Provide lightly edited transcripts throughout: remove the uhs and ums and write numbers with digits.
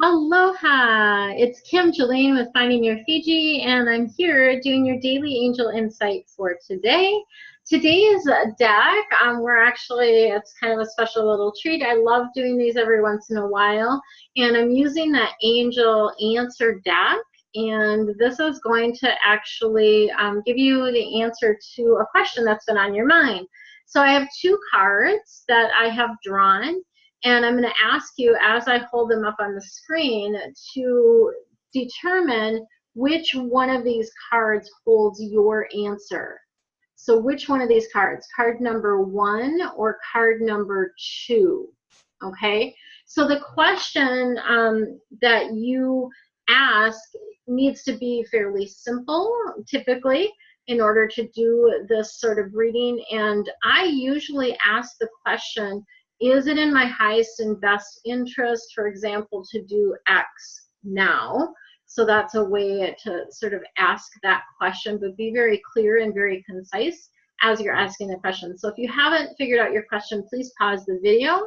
Aloha! It's Kim Jolene with Finding Your Fiji, and I'm here doing your daily angel insight for today. Today is a deck. It's kind of a special little treat. I love doing these every once in a while, and I'm using that angel answer deck. And this is going to actually give you the answer to a question that's been on your mind. So I have two cards that I have drawn. And I'm going to ask you, as I hold them up on the screen, to determine which one of these cards holds your answer. So which one of these cards? Card number 1 or card number 2? Okay? So the question that you ask needs to be fairly simple, typically, in order to do this sort of reading. And I usually ask the question, is it in my highest and best interest, for example, to do X now? So that's a way to sort of ask that question, but be very clear and very concise as you're asking the question. So if you haven't figured out your question, please pause the video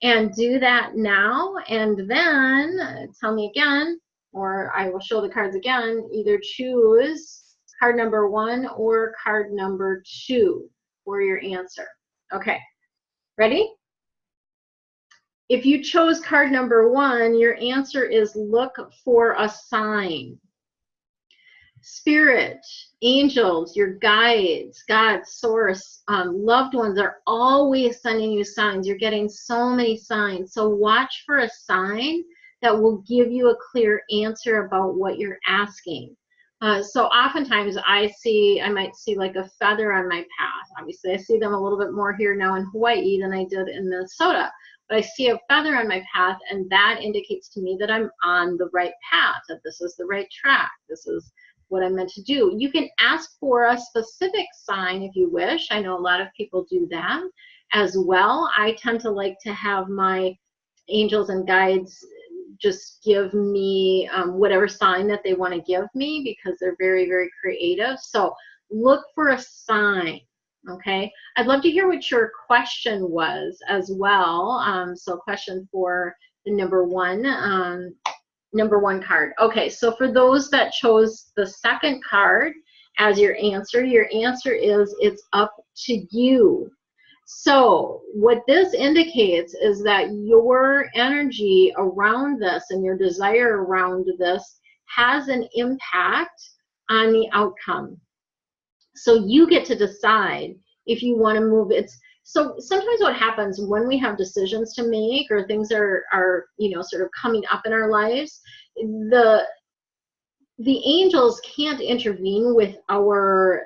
and do that now, and then tell me again, or I will show the cards again. Either choose card number 1 or card number 2 for your answer. Okay, ready? If you chose card number 1, your answer is look for a sign. Spirit, angels, your guides, God, source, loved ones are always sending you signs. You're getting so many signs. So watch for a sign that will give you a clear answer about what you're asking. So oftentimes I might see like a feather on my path. Obviously I see them a little bit more here now in Hawaii than I did in Minnesota. But I see a feather on my path, and that indicates to me that I'm on the right path, that this is the right track. This is what I'm meant to do. You can ask for a specific sign if you wish. I know a lot of people do that as well. I tend to like to have my angels and guides just give me whatever sign that they want to give me, because they're very, very creative. So look for a sign. Okay, I'd love to hear what your question was as well. So question for the number one card. Okay, so for those that chose the second card as your answer is it's up to you. So what this indicates is that your energy around this and your desire around this has an impact on the outcome. So you get to decide if you want to move it. So sometimes what happens when we have decisions to make, or things are sort of coming up in our lives, the angels can't intervene with our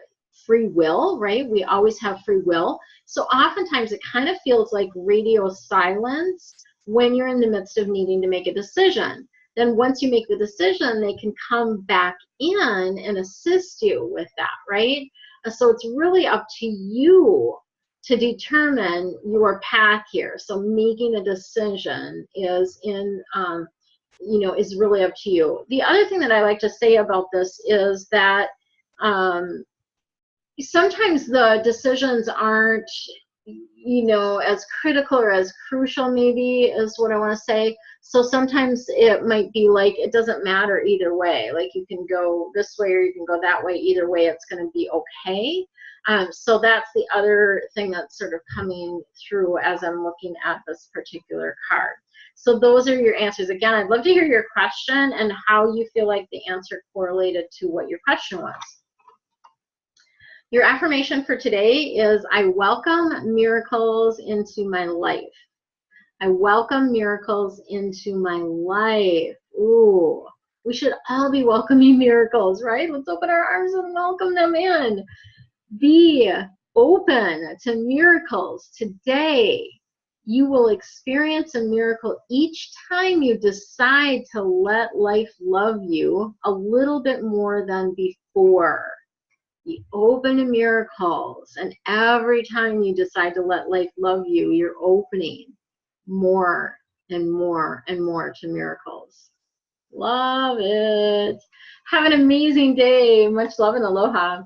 free will, right? We always have free will. So oftentimes it kind of feels like radio silence when you're in the midst of needing to make a decision. Then once you make the decision, they can come back in and assist you with that, right? So it's really up to you to determine your path here. So making a decision is is really up to you. The other thing that I like to say about this is that sometimes the decisions aren't as critical or as crucial, maybe, is what I want to say. So sometimes it might be like it doesn't matter either way. Like you can go this way or you can go that way. Either way, it's going to be okay. So that's the other thing that's sort of coming through as I'm looking at this particular card. So those are your answers. Again, I'd love to hear your question and how you feel like the answer correlated to what your question was. Your affirmation for today is, I welcome miracles into my life. I welcome miracles into my life. Ooh, we should all be welcoming miracles, right? Let's open our arms and welcome them in. Be open to miracles today. You will experience a miracle each time you decide to let life love you a little bit more than before. Be open to miracles, and every time you decide to let life love you, you're opening more and more and more to miracles. Love it. Have an amazing day. Much love and aloha.